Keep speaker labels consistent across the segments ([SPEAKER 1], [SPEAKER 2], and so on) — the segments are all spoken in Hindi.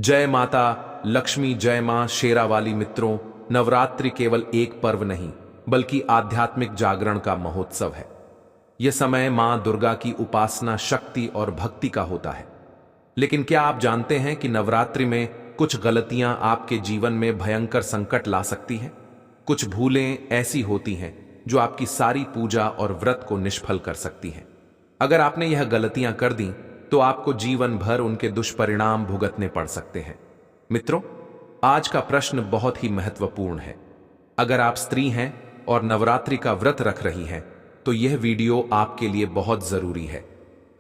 [SPEAKER 1] जय माता लक्ष्मी, जय मां शेरावाली। मित्रों, नवरात्रि केवल एक पर्व नहीं बल्कि आध्यात्मिक जागरण का महोत्सव है। यह समय मां दुर्गा की उपासना, शक्ति और भक्ति का होता है। लेकिन क्या आप जानते हैं कि नवरात्रि में कुछ गलतियां आपके जीवन में भयंकर संकट ला सकती हैं? कुछ भूलें ऐसी होती हैं जो आपकी सारी पूजा और व्रत को निष्फल कर सकती हैं। अगर आपने यह गलतियां कर दी तो आपको जीवन भर उनके दुष्परिणाम भुगतने पड़ सकते हैं। मित्रों, आज का प्रश्न बहुत ही महत्वपूर्ण है। अगर आप स्त्री हैं और नवरात्रि का व्रत रख रही हैं तो यह वीडियो आपके लिए बहुत जरूरी है।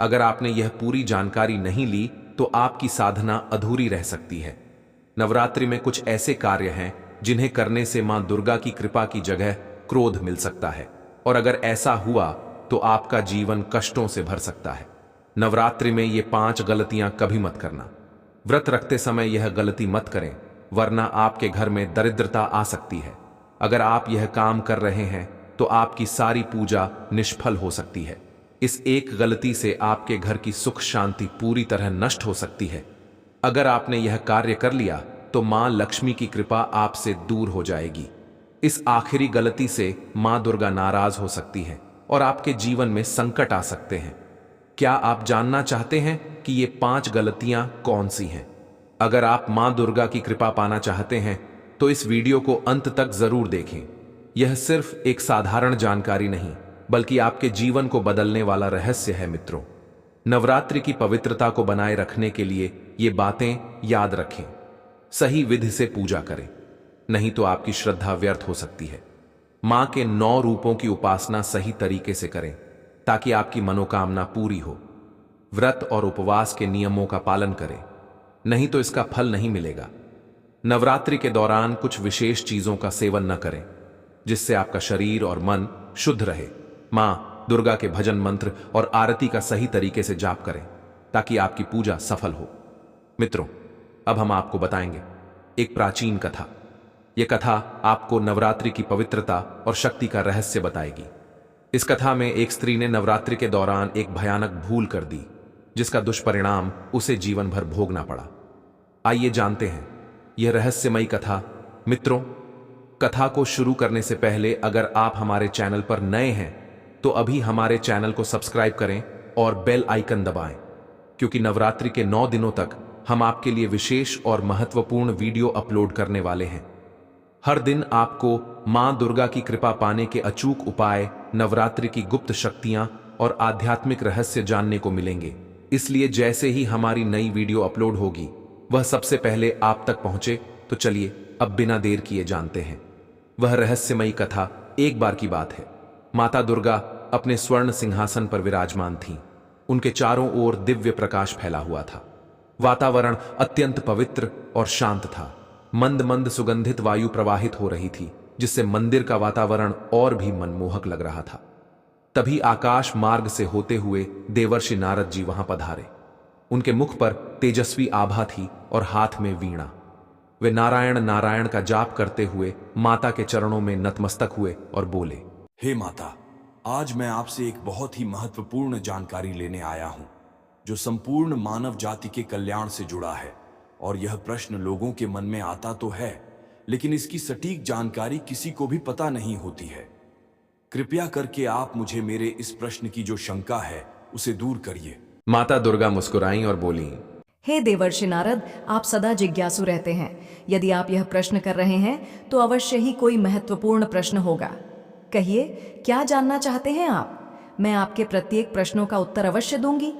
[SPEAKER 1] अगर आपने यह पूरी जानकारी नहीं ली तो आपकी साधना अधूरी रह सकती है। नवरात्रि में कुछ ऐसे कार्य हैं जिन्हें करने से मां दुर्गा की कृपा की जगह क्रोध मिल सकता है, और अगर ऐसा हुआ तो आपका जीवन कष्टों से भर सकता है। नवरात्रि में ये 5 गलतियां कभी मत करना। व्रत रखते समय यह गलती मत करें, वरना आपके घर में दरिद्रता आ सकती है। अगर आप यह काम कर रहे हैं तो आपकी सारी पूजा निष्फल हो सकती है। इस एक गलती से आपके घर की सुख शांति पूरी तरह नष्ट हो सकती है। अगर आपने यह कार्य कर लिया तो मां लक्ष्मी की कृपा आपसे दूर हो जाएगी। इस आखिरी गलती से मां दुर्गा नाराज हो सकती है और आपके जीवन में संकट आ सकते हैं। क्या आप जानना चाहते हैं कि ये 5 गलतियां कौन सी हैं? अगर आप मां दुर्गा की कृपा पाना चाहते हैं तो इस वीडियो को अंत तक जरूर देखें। यह सिर्फ एक साधारण जानकारी नहीं बल्कि आपके जीवन को बदलने वाला रहस्य है। मित्रों, नवरात्रि की पवित्रता को बनाए रखने के लिए ये बातें याद रखें। सही विधि से पूजा करें, नहीं तो आपकी श्रद्धा व्यर्थ हो सकती है। मां के 9 रूपों की उपासना सही तरीके से करें ताकि आपकी मनोकामना पूरी हो। व्रत और उपवास के नियमों का पालन करें, नहीं तो इसका फल नहीं मिलेगा। नवरात्रि के दौरान कुछ विशेष चीजों का सेवन न करें जिससे आपका शरीर और मन शुद्ध रहे। मां दुर्गा के भजन, मंत्र और आरती का सही तरीके से जाप करें ताकि आपकी पूजा सफल हो। मित्रों, अब हम आपको बताएंगे एक प्राचीन कथा। यह कथा आपको नवरात्रि की पवित्रता और शक्ति का रहस्य बताएगी। इस कथा में एक स्त्री ने नवरात्रि के दौरान एक भयानक भूल कर दी जिसका दुष्परिणाम उसे जीवन भर भोगना पड़ा। आइए जानते हैं यह रहस्यमयी कथा। मित्रों, कथा को शुरू करने से पहले अगर आप हमारे चैनल पर नए हैं तो अभी हमारे चैनल को सब्सक्राइब करें और बेल आइकन दबाएं, क्योंकि नवरात्रि के 9 दिनों तक हम आपके लिए विशेष और महत्वपूर्ण वीडियो अपलोड करने वाले हैं। हर दिन आपको मां दुर्गा की कृपा पाने के अचूक उपाय, नवरात्रि की गुप्त शक्तियां और आध्यात्मिक रहस्य जानने को मिलेंगे। इसलिए जैसे ही हमारी नई वीडियो अपलोड होगी वह सबसे पहले आप तक पहुंचे। तो चलिए अब बिना देर किए जानते हैं वह रहस्यमयी कथा। एक बार की बात है, माता दुर्गा अपने स्वर्ण सिंहासन पर विराजमान थीं। उनके चारों ओर दिव्य प्रकाश फैला हुआ था। वातावरण अत्यंत पवित्र और शांत था। मंद मंद सुगंधित वायु प्रवाहित हो रही थी जिससे मंदिर का वातावरण और भी मनमोहक लग रहा था। तभी आकाश मार्ग से होते हुए देवर्षि नारद जी वहां पधारे। उनके मुख पर तेजस्वी आभा थी और हाथ में वीणा। वे नारायण नारायण का जाप करते हुए माता के चरणों में नतमस्तक हुए और बोले,
[SPEAKER 2] हे माता, आज मैं आपसे एक बहुत ही महत्वपूर्ण जानकारी लेने आया हूं जो संपूर्ण मानव जाति के कल्याण से जुड़ा है। और यह प्रश्न लोगों के मन में आता तो है, लेकिन इसकी सटीक जानकारी किसी को भी पता नहीं होती है। कृपया करके आप मुझे मेरे इस प्रश्न की जो शंका है उसे दूर करिए।
[SPEAKER 1] माता दुर्गा मुस्कुराईं और बोली,
[SPEAKER 3] हे देवर्षि नारद, आप सदा जिज्ञासु रहते हैं। यदि आप यह प्रश्न कर रहे हैं तो अवश्य ही कोई महत्वपूर्ण प्रश्न होगा। कहिए, क्या जानना चाहते हैं आप? मैं आपके प्रत्येक प्रश्नों का उत्तर अवश्य दूंगी।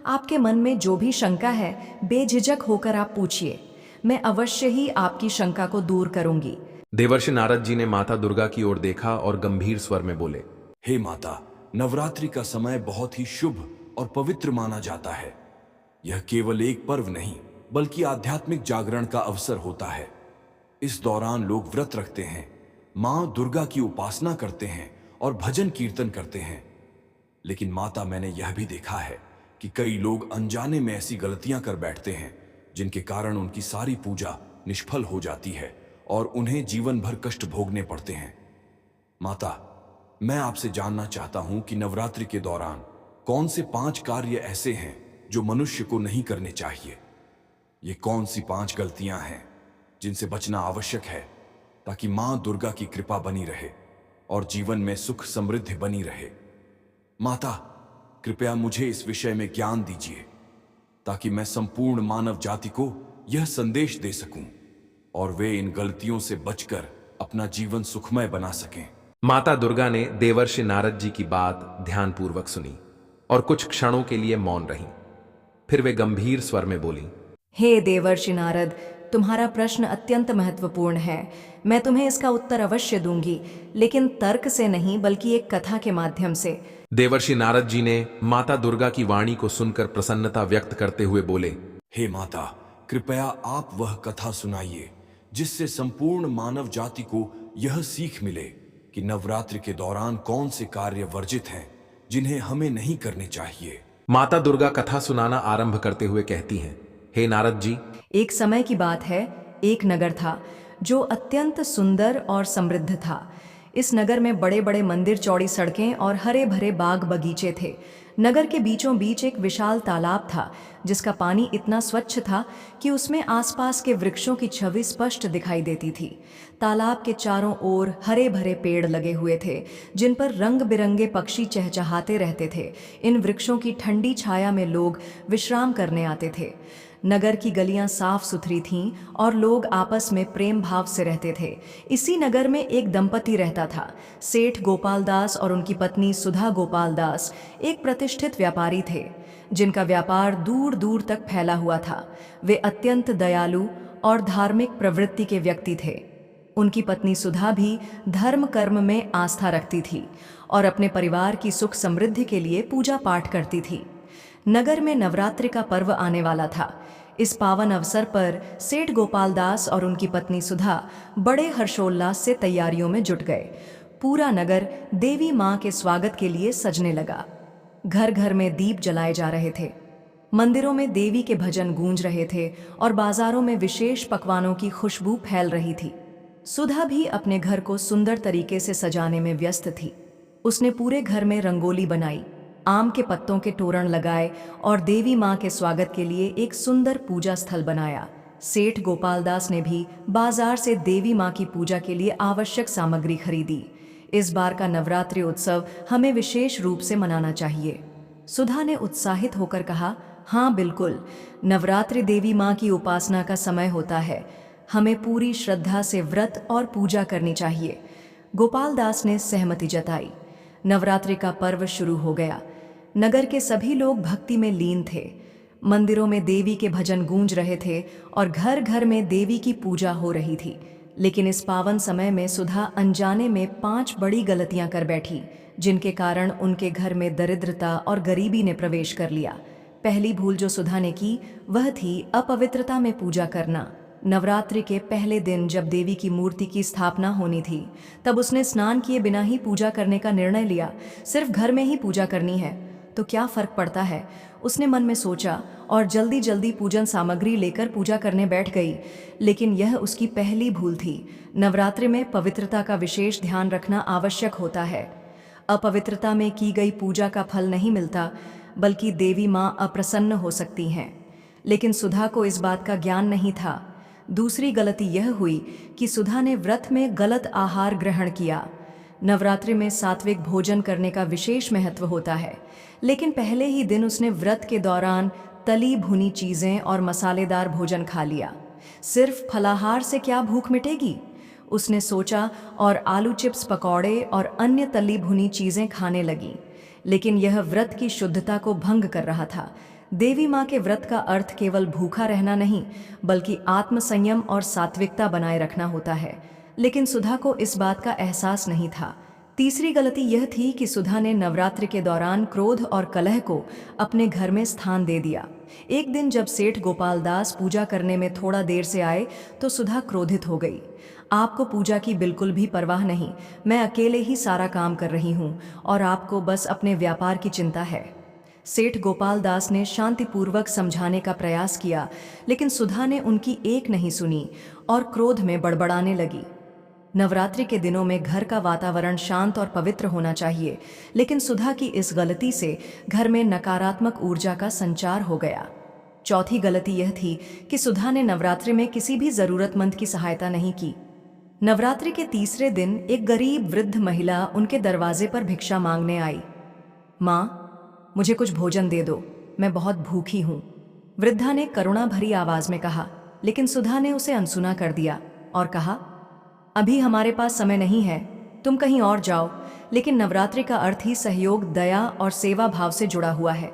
[SPEAKER 3] आपके मन में जो भी शंका है बेझिझक होकर आप पूछिए। मैं अवश्य ही आपकी शंका को दूर करूंगी।
[SPEAKER 1] देवर्षि नारद जी ने माता दुर्गा की ओर देखा और गंभीर स्वर में बोले,
[SPEAKER 2] हे माता, नवरात्रि का समय बहुत ही शुभ और पवित्र माना जाता है। यह केवल एक पर्व नहीं बल्कि आध्यात्मिक जागरण का अवसर होता है। इस दौरान लोग व्रत रखते हैं, मां दुर्गा की उपासना करते हैं और भजन कीर्तन करते हैं। लेकिन माता, मैंने यह भी देखा है कि कई लोग अनजाने में ऐसी गलतियां कर बैठते हैं जिनके कारण उनकी सारी पूजा निष्फल हो जाती है और उन्हें जीवन भर कष्ट भोगने पड़ते हैं। माता, मैं आपसे जानना चाहता हूं कि नवरात्रि के दौरान कौन से 5 कार्य ऐसे हैं जो मनुष्य को नहीं करने चाहिए। ये कौन सी 5 गलतियां हैं जिनसे बचना आवश्यक है ताकि मां दुर्गा की कृपा बनी रहे और जीवन में सुख समृद्धि बनी रहे? माता, कृपया मुझे इस विषय में ज्ञान दीजिए ताकि मैं संपूर्ण मानव जाति को यह संदेश दे सकूं और वे इन गलतियों से बचकर अपना जीवन सुखमय बना सकें।
[SPEAKER 1] माता दुर्गा ने देवर्षि नारद जी की बात ध्यानपूर्वक सुनी और कुछ क्षणों के लिए मौन रहीं। फिर वे गंभीर स्वर में बोली,
[SPEAKER 3] हे देवर्षि नारद, तुम्हारा प्रश्न अत्यंत महत्वपूर्ण है। मैं तुम्हें इसका उत्तर अवश्य दूंगी, लेकिन तर्क से नहीं बल्कि एक कथा के माध्यम से।
[SPEAKER 1] देवर्षि नारद जी ने माता दुर्गा की वाणी को सुनकर प्रसन्नता व्यक्त करते हुए बोले,
[SPEAKER 2] हे माता, कृपया आप वह कथा सुनाइए जिससे संपूर्ण मानव जाति को यह सीख मिले कि नवरात्रि के दौरान कौन से कार्य वर्जित हैं जिन्हें हमें नहीं करने चाहिए।
[SPEAKER 1] माता दुर्गा कथा सुनाना आरंभ करते हुए कहती हैं, हे नारद जी,
[SPEAKER 3] एक समय की बात है, एक नगर था जो अत्यंत सुंदर और समृद्ध था। इस नगर में बड़े बड़े मंदिर, चौड़ी सड़कें और हरे भरे बाग बगीचे थे। नगर के बीचों बीच एक विशाल तालाब था जिसका पानी इतना स्वच्छ था कि उसमें आसपास के वृक्षों की छवि स्पष्ट दिखाई देती थी। तालाब के चारों ओर हरे भरे पेड़ लगे हुए थे जिन पर रंग बिरंगे पक्षी चहचहाते रहते थे। इन वृक्षों की ठंडी छाया में लोग विश्राम करने आते थे। नगर की गलियां साफ सुथरी थीं और लोग आपस में प्रेम भाव से रहते थे। इसी नगर में एक दंपति रहता था। सेठ गोपाल दास और उनकी पत्नी सुधा गोपाल दास एक प्रतिष्ठित व्यापारी थे जिनका व्यापार दूर दूर तक फैला हुआ था। वे अत्यंत दयालु और धार्मिक प्रवृत्ति के व्यक्ति थे। उनकी पत्नी सुधा भी धर्म कर्म में आस्था रखती थी और अपने परिवार की सुख समृद्धि के लिए पूजा पाठ करती थी। नगर में नवरात्रि का पर्व आने वाला था। इस पावन अवसर पर सेठ गोपाल दास और उनकी पत्नी सुधा बड़े हर्षोल्लास से तैयारियों में जुट गए। पूरा नगर देवी मां के स्वागत के लिए सजने लगा। घर घर में दीप जलाए जा रहे थे, मंदिरों में देवी के भजन गूंज रहे थे और बाजारों में विशेष पकवानों की खुशबू फैल रही थी। सुधा भी अपने घर को सुंदर तरीके से सजाने में व्यस्त थी। उसने पूरे घर में रंगोली बनाई, आम के पत्तों के तोरण लगाए और देवी मां के स्वागत के लिए एक सुंदर पूजा स्थल बनाया। सेठ गोपाल दास ने भी बाजार से देवी मां की पूजा के लिए आवश्यक सामग्री खरीदी। इस बार का नवरात्रि उत्सव हमें विशेष रूप से मनाना चाहिए। सुधा ने उत्साहित होकर कहा, हाँ बिल्कुल, नवरात्रि देवी मां की उपासना का समय होता है। हमें पूरी श्रद्धा से व्रत और पूजा करनी चाहिए। गोपाल दास ने सहमति जताई। नवरात्रि का पर्व शुरू हो गया। नगर के सभी लोग भक्ति में लीन थे। मंदिरों में देवी के भजन गूंज रहे थे और घर घर में देवी की पूजा हो रही थी। लेकिन इस पावन समय में सुधा अनजाने में 5 बड़ी गलतियां कर बैठी जिनके कारण उनके घर में दरिद्रता और गरीबी ने प्रवेश कर लिया। पहली भूल जो सुधा ने की वह थी अपवित्रता में पूजा करना। नवरात्रि के पहले दिन जब देवी की मूर्ति की स्थापना होनी थी तब उसने स्नान किए बिना ही पूजा करने का निर्णय लिया। सिर्फ घर में ही पूजा करनी है तो क्या फर्क पड़ता है, उसने मन में सोचा और जल्दी जल्दी पूजन सामग्री लेकर पूजा करने बैठ गई। लेकिन यह उसकी पहली भूल थी। नवरात्रि में पवित्रता का विशेष ध्यान रखना आवश्यक होता है। अपवित्रता में की गई पूजा का फल नहीं मिलता, बल्कि देवी मां अप्रसन्न हो सकती हैं। लेकिन सुधा को इस बात का ज्ञान नहीं था। दूसरी गलती यह हुई कि सुधा ने व्रत में गलत आहार ग्रहण किया। नवरात्रि में सात्विक भोजन करने का विशेष महत्व होता है, लेकिन पहले ही दिन उसने व्रत के दौरान तली भुनी चीजें और मसालेदार भोजन खा लिया। सिर्फ फलाहार से क्या भूख मिटेगी, उसने सोचा और आलू चिप्स, पकौड़े और अन्य तली भुनी चीजें खाने लगी। लेकिन यह व्रत की शुद्धता को भंग कर रहा था। देवी मां के व्रत का अर्थ केवल भूखा रहना नहीं, बल्कि आत्मसंयम और सात्विकता बनाए रखना होता है। लेकिन सुधा को इस बात का एहसास नहीं था। तीसरी गलती यह थी कि सुधा ने नवरात्रि के दौरान क्रोध और कलह को अपने घर में स्थान दे दिया। एक दिन जब सेठ गोपाल दास पूजा करने में थोड़ा देर से आए तो सुधा क्रोधित हो गई। आपको पूजा की बिल्कुल भी परवाह नहीं, मैं अकेले ही सारा काम कर रही हूँ और आपको बस अपने व्यापार की चिंता है। सेठ गोपाल दास ने शांतिपूर्वक समझाने का प्रयास किया, लेकिन सुधा ने उनकी एक नहीं सुनी और क्रोध में बड़बड़ाने लगी। नवरात्रि के दिनों में घर का वातावरण शांत और पवित्र होना चाहिए, लेकिन सुधा की इस गलती से घर में नकारात्मक ऊर्जा का संचार हो गया। चौथी गलती यह थी कि सुधा ने नवरात्रि में किसी भी जरूरतमंद की सहायता नहीं की। नवरात्रि के तीसरे दिन एक गरीब वृद्ध महिला उनके दरवाजे पर भिक्षा मांगने आई। माँ, मुझे कुछ भोजन दे दो, मैं बहुत भूखी हूँ, वृद्धा ने करुणा भरी आवाज में कहा। लेकिन सुधा ने उसे अनसुना कर दिया और कहा, अभी हमारे पास समय नहीं है, तुम कहीं और जाओ। लेकिन नवरात्रि का अर्थ ही सहयोग, दया और सेवा भाव से जुड़ा हुआ है।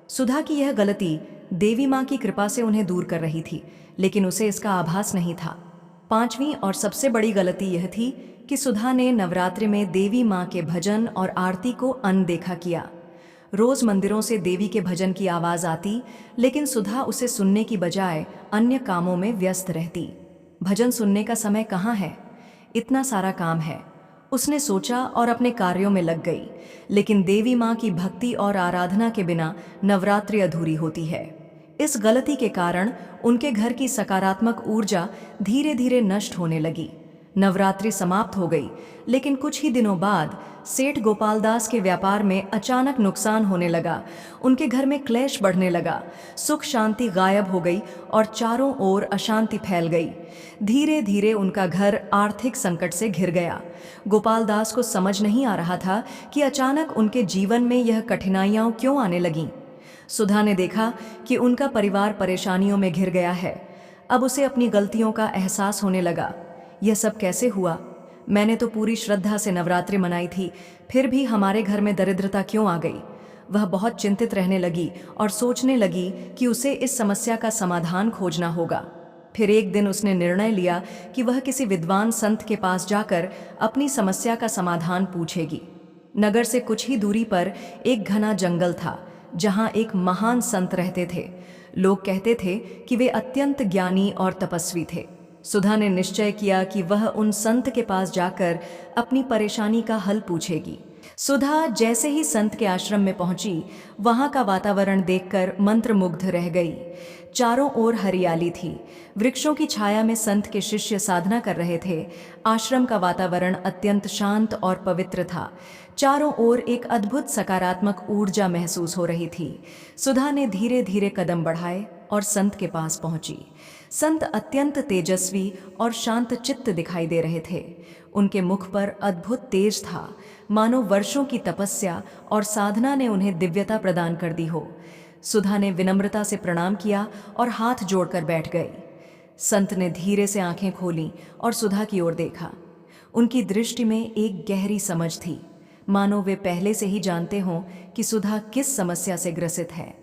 [SPEAKER 3] सुधा की यह गलती देवी माँ की कृपा से उन्हें दूर कर रही थी, लेकिन उसे इसका आभास नहीं था। पांचवीं और सबसे बड़ी गलती यह थी कि सुधा ने नवरात्रि में देवी माँ के भजन और आरती को अनदेखा किया। रोज मंदिरों से देवी के भजन की आवाज आती, लेकिन सुधा उसे सुनने की बजाय अन्य कामों में व्यस्त रहती। भजन सुनने का समय कहाँ है, इतना सारा काम है, उसने सोचा और अपने कार्यों में लग गई। लेकिन देवी माँ की भक्ति और आराधना के बिना नवरात्रि अधूरी होती है। इस गलती के कारण उनके घर की सकारात्मक ऊर्जा धीरे धीरे नष्ट होने लगी। नवरात्रि समाप्त हो गई, लेकिन कुछ ही दिनों बाद सेठ गोपालदास के व्यापार में अचानक नुकसान होने लगा। उनके घर में क्लेश बढ़ने लगा, सुख शांति गायब हो गई और चारों ओर अशांति फैल गई। धीरे धीरे उनका घर आर्थिक संकट से घिर गया। गोपालदास को समझ नहीं आ रहा था कि अचानक उनके जीवन में यह कठिनाइयां क्यों आने लगीं। सुधा ने देखा कि उनका परिवार परेशानियों में घिर गया है। अब उसे अपनी गलतियों का एहसास होने लगा। यह सब कैसे हुआ? मैंने तो पूरी श्रद्धा से नवरात्रि मनाई थी, फिर भी हमारे घर में दरिद्रता क्यों आ गई? वह बहुत चिंतित रहने लगी और सोचने लगी कि उसे इस समस्या का समाधान खोजना होगा। फिर एक दिन उसने निर्णय लिया कि वह किसी विद्वान संत के पास जाकर अपनी समस्या का समाधान पूछेगी। नगर से कुछ ही दूरी पर एक घना जंगल था, जहाँ एक महान संत रहते थे। लोग कहते थे कि वे अत्यंत ज्ञानी और तपस्वी थे। सुधा ने निश्चय किया कि वह उन संत के पास जाकर अपनी परेशानी का हल पूछेगी। सुधा जैसे ही संत के आश्रम में पहुंची, वहां का वातावरण देखकर मंत्रमुग्ध रह गई। चारों ओर हरियाली थी, वृक्षों की छाया में संत के शिष्य साधना कर रहे थे। आश्रम का वातावरण अत्यंत शांत और पवित्र था। चारों ओर एक अद्भुत सकारात्मक ऊर्जा महसूस हो रही थी। सुधा ने धीरे धीरे कदम बढ़ाए और संत के पास पहुंची। संत अत्यंत तेजस्वी और शांत चित्त दिखाई दे रहे थे। उनके मुख पर अद्भुत तेज था, मानो वर्षों की तपस्या और साधना ने उन्हें दिव्यता प्रदान कर दी हो। सुधा ने विनम्रता से प्रणाम किया और हाथ जोड़कर बैठ गई। संत ने धीरे से आंखें खोलीं और सुधा की ओर देखा। उनकी दृष्टि में एक गहरी समझ थी, मानो वे पहले से ही जानते हों कि सुधा किस समस्या से ग्रसित है।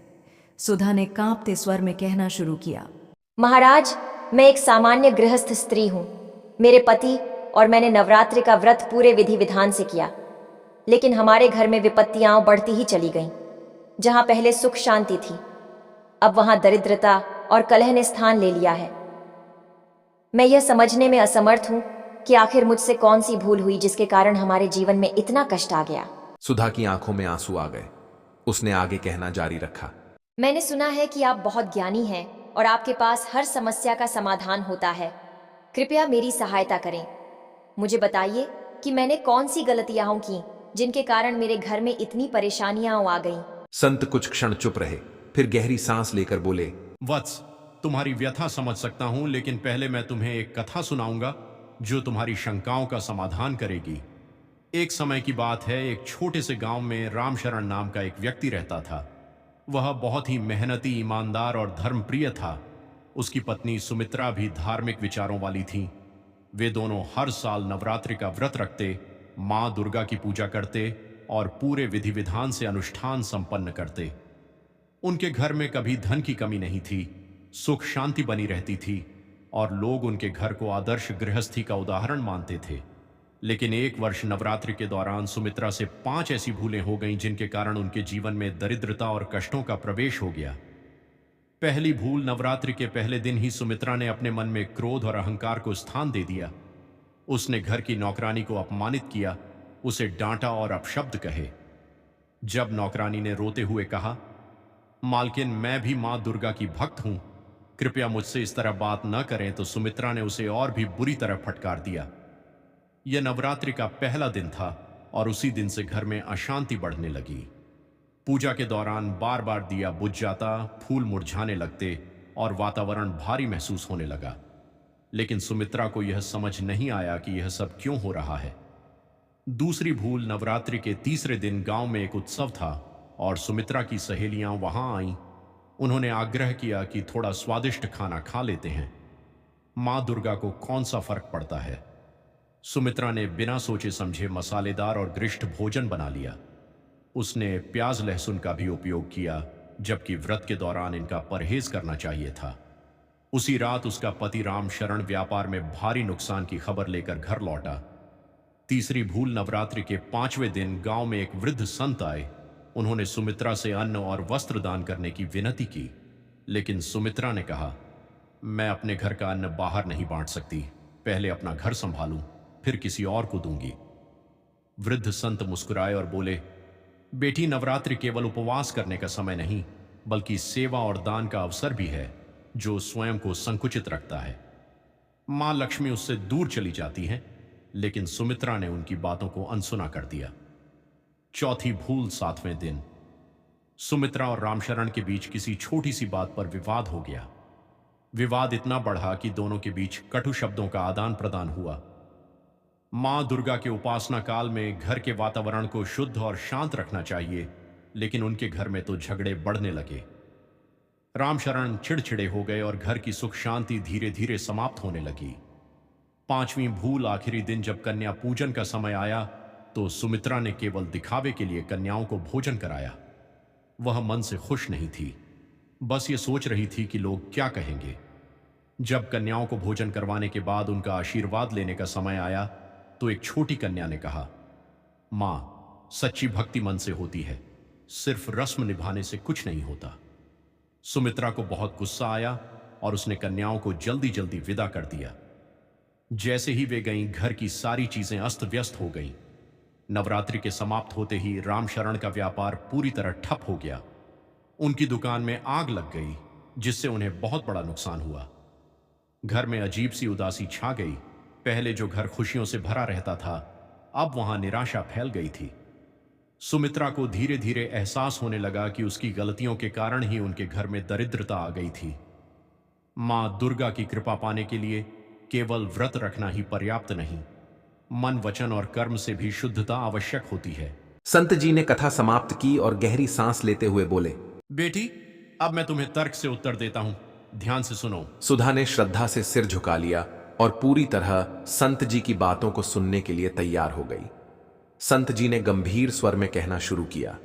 [SPEAKER 3] सुधा ने कांपते स्वर में कहना शुरू किया,
[SPEAKER 4] महाराज, मैं एक सामान्य गृहस्थ स्त्री हूँ। मेरे पति और मैंने नवरात्रि का व्रत पूरे विधि विधान से किया, लेकिन हमारे घर में विपत्तियां बढ़ती ही चली गईं। जहाँ पहले सुख शांति थी, अब वहाँ दरिद्रता और कलह ने स्थान ले लिया है। मैं यह समझने में असमर्थ हूँ कि आखिर मुझसे कौन सी भूल हुई जिसके कारण हमारे जीवन में इतना कष्ट आ गया।
[SPEAKER 1] सुधा की आंखों में आंसू आ गए। उसने आगे कहना जारी रखा,
[SPEAKER 4] मैंने सुना है कि आप बहुत ज्ञानी हैं और आपके पास हर समस्या का समाधान होता है। कृपया मेरी सहायता करें। मुझे बताइए कि मैंने कौन सी गलतियां की जिनके कारण मेरे घर में इतनी परेशानियां आ गईं।
[SPEAKER 1] संत कुछ क्षण चुप रहे, फिर गहरी सांस लेकर बोले,
[SPEAKER 5] वत्स, तुम्हारी व्यथा समझ सकता हूं, लेकिन पहले मैं तुम्हें एक कथा सुनाऊंगा जो तुम्हारी शंकाओं का समाधान करेगी। एक समय की बात है, एक छोटे से गांव में रामशरण नाम का एक व्यक्ति रहता था। वह बहुत ही मेहनती, ईमानदार और धर्मप्रिय था। उसकी पत्नी सुमित्रा भी धार्मिक विचारों वाली थी। वे दोनों हर साल नवरात्रि का व्रत रखते, माँ दुर्गा की पूजा करते और पूरे विधि विधान से अनुष्ठान संपन्न करते। उनके घर में कभी धन की कमी नहीं थी, सुख शांति बनी रहती थी और लोग उनके घर को आदर्श गृहस्थी का उदाहरण मानते थे। लेकिन एक वर्ष नवरात्रि के दौरान सुमित्रा से 5 ऐसी भूलें हो गईं जिनके कारण उनके जीवन में दरिद्रता और कष्टों का प्रवेश हो गया। पहली भूल, नवरात्रि के पहले दिन ही सुमित्रा ने अपने मन में क्रोध और अहंकार को स्थान दे दिया। उसने घर की नौकरानी को अपमानित किया, उसे डांटा और अपशब्द कहे। जब नौकरानी ने रोते हुए कहा, मालकिन, मैं भी मां दुर्गा की भक्त हूं, कृपया मुझसे इस तरह बात न करें, तो सुमित्रा ने उसे और भी बुरी तरह फटकार दिया। यह नवरात्रि का पहला दिन था और उसी दिन से घर में अशांति बढ़ने लगी। पूजा के दौरान बार बार दिया बुझ जाता, फूल मुरझाने लगते और वातावरण भारी महसूस होने लगा। लेकिन सुमित्रा को यह समझ नहीं आया कि यह सब क्यों हो रहा है। दूसरी भूल, नवरात्रि के तीसरे दिन गांव में एक उत्सव था और सुमित्रा की सहेलियां वहां आईं। उन्होंने आग्रह किया कि थोड़ा स्वादिष्ट खाना खा लेते हैं, मां दुर्गा को कौन सा फर्क पड़ता है। सुमित्रा ने बिना सोचे समझे मसालेदार और गरिष्ठ भोजन बना लिया। उसने प्याज लहसुन का भी उपयोग किया, जबकि व्रत के दौरान इनका परहेज करना चाहिए था। उसी रात उसका पति रामशरण व्यापार में भारी नुकसान की खबर लेकर घर लौटा। तीसरी भूल, नवरात्रि के 5वें दिन गांव में एक वृद्ध संत आए। उन्होंने सुमित्रा से अन्न और वस्त्र दान करने की विनती की, लेकिन सुमित्रा ने कहा, मैं अपने घर का अन्न बाहर नहीं बांट सकती, पहले अपना घर संभालूं, फिर किसी और को दूंगी। वृद्ध संत मुस्कुराए और बोले, बेटी, नवरात्रि केवल उपवास करने का समय नहीं, बल्कि सेवा और दान का अवसर भी है, जो स्वयं को संकुचित रखता है। मां लक्ष्मी उससे दूर चली जाती हैं, लेकिन सुमित्रा ने उनकी बातों को अनसुना कर दिया। चौथी भूल, 7वें दिन, सुमित्रा और रामशरण के बीच किसी छोटी सी बात पर विवाद हो गया। विवाद इतना बढ़ा कि दोनों के बीच कटु शब्दों का आदान प्रदान हुआ। मां दुर्गा के उपासना काल में घर के वातावरण को शुद्ध और शांत रखना चाहिए, लेकिन उनके घर में तो झगड़े बढ़ने लगे। रामशरण चिड़चिड़े हो गए और घर की सुख शांति धीरे धीरे समाप्त होने लगी। 5वीं भूल, आखिरी दिन जब कन्या पूजन का समय आया तो सुमित्रा ने केवल दिखावे के लिए कन्याओं को भोजन कराया। वह मन से खुश नहीं थी, बस ये सोच रही थी कि लोग क्या कहेंगे। जब कन्याओं को भोजन करवाने के बाद उनका आशीर्वाद लेने का समय आया तो एक छोटी कन्या ने कहा, मां, सच्ची भक्ति मन से होती है, सिर्फ रस्म निभाने से कुछ नहीं होता। सुमित्रा को बहुत गुस्सा आया और उसने कन्याओं को जल्दी जल्दी विदा कर दिया। जैसे ही वे गईं, घर की सारी चीजें अस्त व्यस्त हो गईं। नवरात्रि के समाप्त होते ही रामशरण का व्यापार पूरी तरह ठप हो गया। उनकी दुकान में आग लग गई, जिससे उन्हें बहुत बड़ा नुकसान हुआ। घर में अजीब सी उदासी छा गई। पहले जो घर खुशियों से भरा रहता था, अब वहां निराशा फैल गई थी। सुमित्रा को धीरे धीरे एहसास होने लगा कि उसकी गलतियों के कारण ही उनके घर में दरिद्रता आ गई थी। मां दुर्गा की कृपा पाने के लिए केवल व्रत रखना ही पर्याप्त नहीं, मन, वचन और कर्म से भी शुद्धता आवश्यक होती है।
[SPEAKER 1] संत जी ने कथा समाप्त की और गहरी सांस लेते हुए बोले,
[SPEAKER 5] बेटी, अब मैं तुम्हें तर्क से उत्तर देता हूं, ध्यान से सुनो।
[SPEAKER 1] सुधा ने श्रद्धा से सिर झुका लिया और पूरी तरह संत जी की बातों को सुनने के लिए तैयार हो गई। संत जी ने गंभीर स्वर में कहना शुरू किया,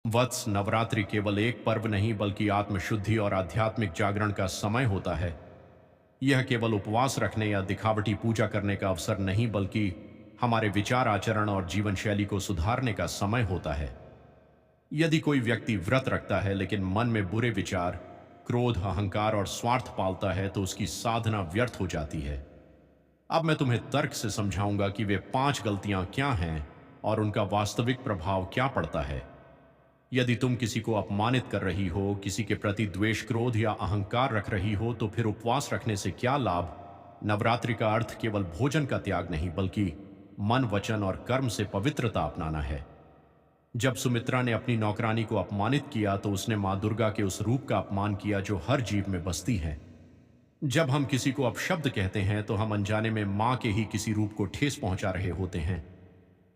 [SPEAKER 5] वत्स, नवरात्रि केवल एक पर्व नहीं बल्कि आत्मशुद्धि और आध्यात्मिक जागरण का समय होता है। यह केवल उपवास रखने या दिखावटी पूजा करने का अवसर नहीं, बल्कि हमारे विचार, आचरण और जीवन शैली को सुधारने का समय होता है। यदि कोई व्यक्ति व्रत रखता है लेकिन मन में बुरे विचार, क्रोध, अहंकार और स्वार्थ पालता है तो उसकी साधना व्यर्थ हो जाती है। अब मैं तुम्हें तर्क से समझाऊंगा कि वे 5 गलतियां क्या हैं और उनका वास्तविक प्रभाव क्या पड़ता है। यदि तुम किसी को अपमानित कर रही हो, किसी के प्रति द्वेष, क्रोध या अहंकार रख रही हो, तो फिर उपवास रखने से क्या लाभ। नवरात्रि का अर्थ केवल भोजन का त्याग नहीं, बल्कि मन, वचन और कर्म से पवित्रता अपनाना है। जब सुमित्रा ने अपनी नौकरानी को अपमानित किया तो उसने मां दुर्गा के उस रूप का अपमान किया जो हर जीव में बसती है। जब हम किसी को अपशब्द कहते हैं तो हम अनजाने में मां के ही किसी रूप को ठेस पहुंचा रहे होते हैं।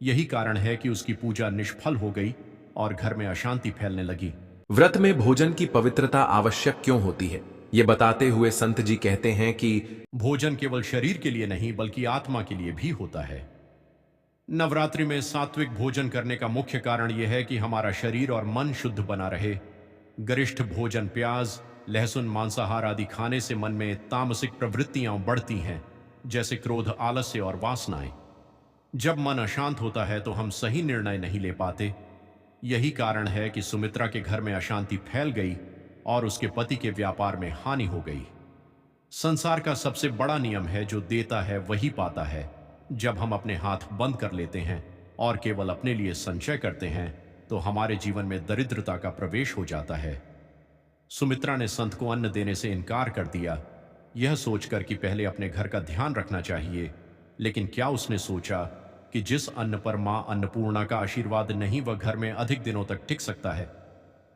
[SPEAKER 5] यही कारण है कि उसकी पूजा निष्फल हो गई और घर में अशांति फैलने लगी।
[SPEAKER 1] व्रत में भोजन की पवित्रता आवश्यक क्यों होती है, ये बताते हुए संत जी कहते हैं कि
[SPEAKER 5] भोजन केवल शरीर के लिए नहीं बल्कि आत्मा के लिए भी होता है। नवरात्रि में सात्विक भोजन करने का मुख्य कारण यह है कि हमारा शरीर और मन शुद्ध बना रहे। गरिष्ठ भोजन, प्याज, लहसुन, मांसाहार आदि खाने से मन में तामसिक प्रवृत्तियां बढ़ती हैं, जैसे क्रोध, आलस्य और वासनाएं। जब मन अशांत होता है तो हम सही निर्णय नहीं ले पाते। यही कारण है कि सुमित्रा के घर में अशांति फैल गई और उसके पति के व्यापार में हानि हो गई। संसार का सबसे बड़ा नियम है, जो देता है वही पाता है। जब हम अपने हाथ बंद कर लेते हैं और केवल अपने लिए संचय करते हैं तो हमारे जीवन में दरिद्रता का प्रवेश हो जाता है। सुमित्रा ने संत को अन्न देने से इनकार कर दिया, यह सोचकर कि पहले अपने घर का ध्यान रखना चाहिए। लेकिन क्या उसने सोचा कि जिस अन्न पर मां अन्नपूर्णा का आशीर्वाद नहीं, वह घर में अधिक दिनों तक टिक सकता है।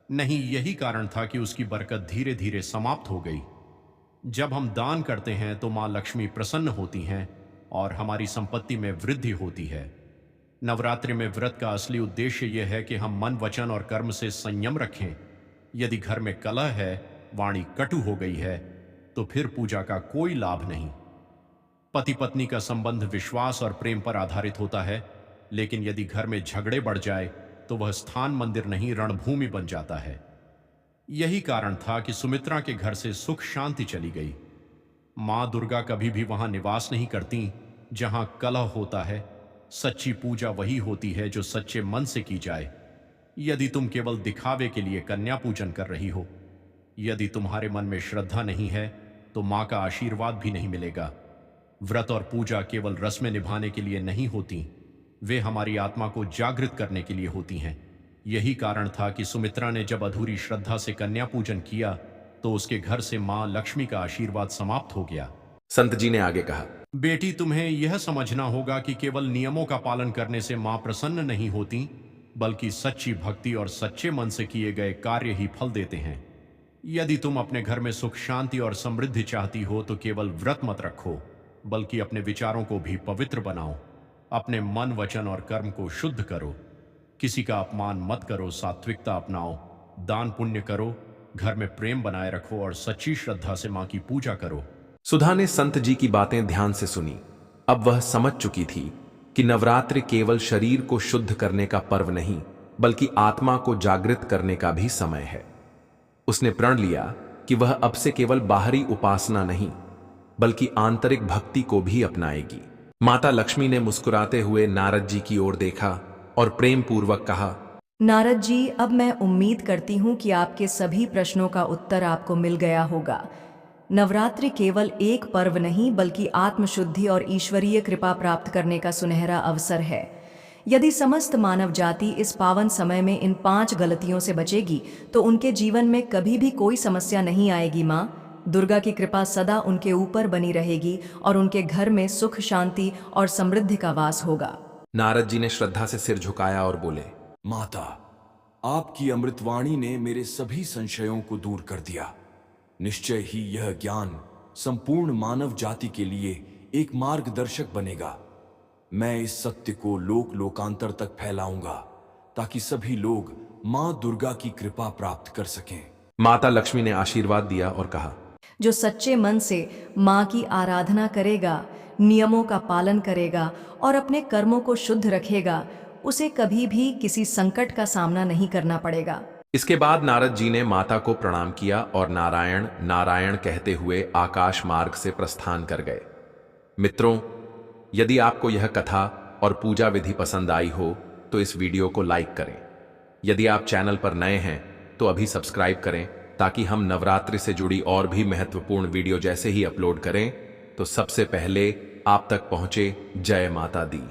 [SPEAKER 5] नहीं, यही कारण था कि उसकी बरकत धीरे धीरे समाप्त हो गई। जब हम दान करते हैं तो माँ लक्ष्मी प्रसन्न होती हैं और हमारी संपत्ति में वृद्धि होती है। नवरात्रि में व्रत का असली उद्देश्य यह है कि हम मन, वचन और कर्म से संयम रखें। यदि घर में कलह है, वाणी कटु हो गई है, तो फिर पूजा का कोई लाभ नहीं। पति पत्नी का संबंध विश्वास और प्रेम पर आधारित होता है, लेकिन यदि घर में झगड़े बढ़ जाए तो वह स्थान मंदिर नहीं, रणभूमि बन जाता है। यही कारण था कि सुमित्रा के घर से सुख शांति चली गई। मां दुर्गा कभी भी वहां निवास नहीं करती जहां कलह होता है। सच्ची पूजा वही होती है जो सच्चे मन से की जाए। यदि तुम केवल दिखावे के लिए कन्या पूजन कर रही हो, यदि तुम्हारे मन में श्रद्धा नहीं है, तो मां का आशीर्वाद भी नहीं मिलेगा। व्रत और पूजा केवल रस्में निभाने के लिए नहीं होती, वे हमारी आत्मा को जागृत करने के लिए होती हैं। यही कारण था कि सुमित्रा ने जब अधूरी श्रद्धा से कन्या पूजन किया तो उसके घर से मां लक्ष्मी का आशीर्वाद समाप्त हो गया।
[SPEAKER 1] संत जी ने आगे कहा,
[SPEAKER 5] बेटी, तुम्हें यह समझना होगा कि केवल नियमों का पालन करने से मां प्रसन्न नहीं होती, बल्कि सच्ची भक्ति और सच्चे मन से किए गए कार्य ही फल देते हैं। यदि तुम अपने घर में सुख, शांति और समृद्धि चाहती हो तो केवल व्रत मत रखो, बल्कि अपने विचारों को भी पवित्र बनाओ। अपने मन, वचन और कर्म को शुद्ध करो। किसी का अपमान मत करो, सात्विकता अपनाओ, दान पुण्य करो, घर में प्रेम बनाए रखो और सच्ची श्रद्धा से मां की पूजा करो।
[SPEAKER 1] सुधा ने संत जी की बातें ध्यान से सुनी। अब वह समझ चुकी थी कि नवरात्रि केवल शरीर को शुद्ध करने का पर्व नहीं, बल्कि आत्मा को जागृत करने का भी समय है। उसने प्रण लिया कि वह अब से केवल बाहरी उपासना नहीं, बल्कि आंतरिक भक्ति को भी अपनाएगी। माता लक्ष्मी ने मुस्कुराते हुए नारद जी की ओर देखा और प्रेम पूर्वक कहा,
[SPEAKER 3] नारद जी, अब मैं उम्मीद करती हूँ कि आपके सभी प्रश्नों का उत्तर आपको मिल गया होगा। नवरात्रि केवल एक पर्व नहीं, बल्कि आत्मशुद्धि और ईश्वरीय कृपा प्राप्त करने का सुनहरा अवसर है। यदि समस्त मानव जाति इस पावन समय में इन 5 गलतियों से बचेगी तो उनके जीवन में कभी भी कोई समस्या नहीं आएगी। माँ दुर्गा की कृपा सदा उनके ऊपर बनी रहेगी और उनके घर में सुख, शांति और समृद्धि का वास होगा।
[SPEAKER 1] नारद जी ने श्रद्धा से सिर झुकाया और बोले,
[SPEAKER 2] माता, आपकी अमृतवाणी ने मेरे सभी संशयों को दूर कर दिया। निश्चय ही यह ज्ञान संपूर्ण मानव जाति के लिए एक मार्गदर्शक बनेगा। मैं इस सत्य को लोक लोकांतर तक फैलाऊंगा ताकि सभी लोग मां दुर्गा की कृपा प्राप्त कर सकें।
[SPEAKER 1] माता लक्ष्मी ने आशीर्वाद दिया और कहा,
[SPEAKER 3] जो सच्चे मन से माँ की आराधना करेगा, नियमों का पालन करेगा और अपने कर्मों को शुद्ध रखेगा, उसे कभी भी किसी संकट का सामना नहीं करना पड़ेगा।
[SPEAKER 1] इसके बाद नारद जी ने माता को प्रणाम किया और नारायण नारायण कहते हुए आकाश मार्ग से प्रस्थान कर गए। मित्रों, यदि आपको यह कथा और पूजा विधि पसंद आई हो तो इस वीडियो को लाइक करें। यदि आप चैनल पर नए हैं तो अभी सब्सक्राइब करें ताकि हम नवरात्रि से जुड़ी और भी महत्वपूर्ण वीडियो जैसे ही अपलोड करें तो सबसे पहले आप तक पहुंचे। जय माता दी।